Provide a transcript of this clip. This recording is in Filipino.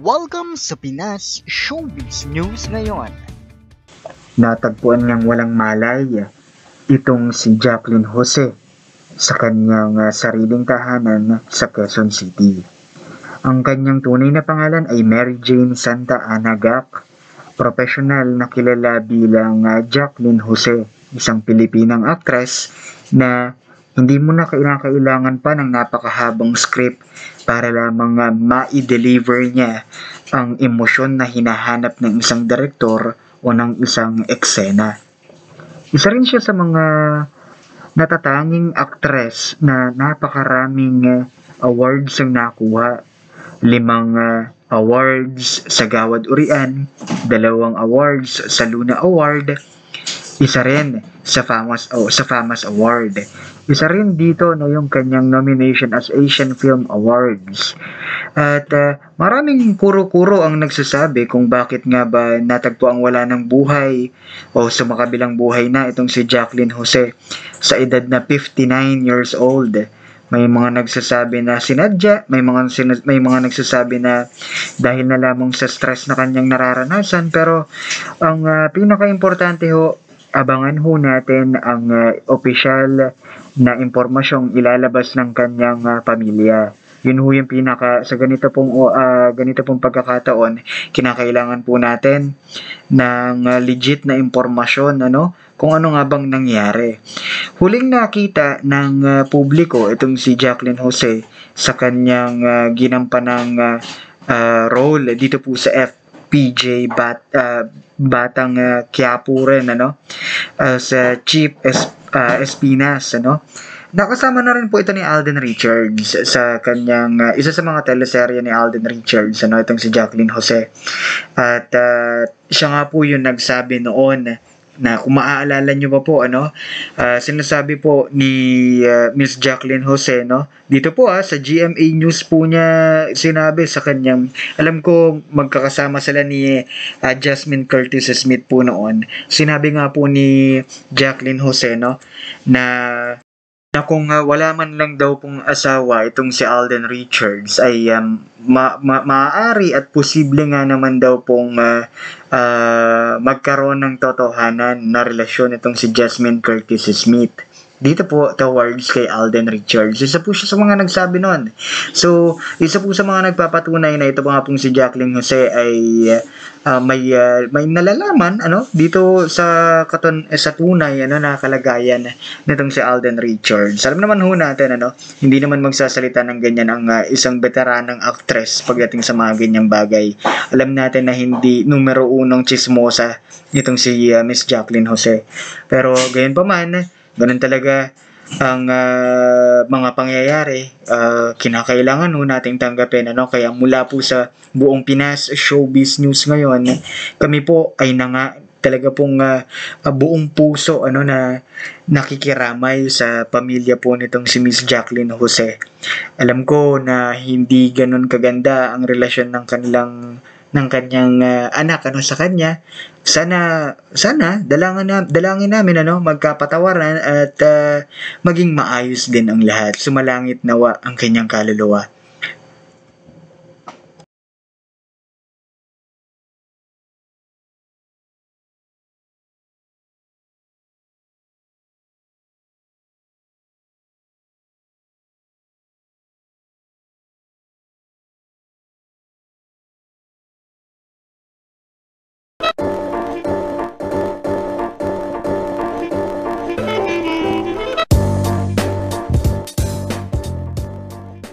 Welcome sa Pinas Showbiz News ngayon. Natagpuan ngang walang malay itong si Jacqueline Jose sa kanyang sariling tahanan sa Quezon City. Ang kanyang tunay na pangalan ay Mary Jane Santa Ana Gac, profesional na kilala bilang Jacqueline Jose, isang Pilipinang aktres na hindi mo na kailangan pa ng napakahabang script para lamang ma-deliver niya ang emosyon na hinahanap ng isang direktor o ng isang eksena. Isa rin siya sa mga natatanging aktres na napakaraming awards ang nakuha. 5 awards sa Gawad Urian, 2 awards sa Luna Award, isa rin sa FAMAS Award. Isa rin dito yung kanyang nomination as Asian Film Awards. At maraming kuro-kuro ang nagsasabi kung bakit nga ba natagpo ang wala ng buhay o sumakabilang buhay na itong si Jacqueline Jose sa edad na 59 years old. May mga nagsasabi na sinadya, may mga nagsasabi na dahil na lamang sa stress na kanyang nararanasan, pero ang pinaka-importante abangan natin ang opisyal na impormasyong ilalabas ng kanyang pamilya. Yun yung sa ganito pong pagkakataon, kinakailangan po natin ng legit na impormasyon kung ano nga bang nangyari. Huling nakita ng publiko itong si Jacqueline Jose sa kanyang ginampanang role dito po sa FPJ Batang Quiapo rin sa Chief Espinas. Nakasama na rin po ito ni Alden Richards sa kanyang isa sa mga teleserye ni Alden Richards, itong si Jacqueline Jose. At siya nga po yung nagsabi noon na kung maaalala nyo pa po, sinasabi po ni Miss Jacqueline Jose, dito po sa GMA News po niya sinabi sa kanyang, alam ko magkakasama sila ni Jasmine Curtis Smith po noon. Sinabi nga po ni Jacqueline Jose, na kung wala man lang daw pong asawa itong si Alden Richards ay maaari at posible nga naman daw pong magkaroon ng totohanan na relasyon itong si Jasmine Curtis Smith dito po towards kay Alden Richards. Isa po siya sa mga nagsabi noon. So, isa po sa mga nagpapatunay na ito nga pong si Jacqueline Jose ay may nalalaman dito sa tunay na kalagayan nitong si Alden Richards. Alam naman natin hindi naman magsasalita ng ganyan ang isang veteranang actress pagdating sa mga ganyang bagay. Alam natin na hindi numero 1 chismosa nitong si Miss Jacqueline Jose. Pero gayon pa man, ganun talaga ang mga pangyayari, kinakailangan nating tanggapin. Kaya mula po sa buong Pinas Showbiz News ngayon, kami po ay talaga pong buong puso na nakikiramay sa pamilya po nitong si Miss Jacqueline Jose. Alam ko na hindi ganun kaganda ang relasyon ng kanyang anak sa kanya. Sana dalangin namin magkapatawaran at maging maayos din ang lahat. Sumalangit nawa ang kanyang kaluluwa.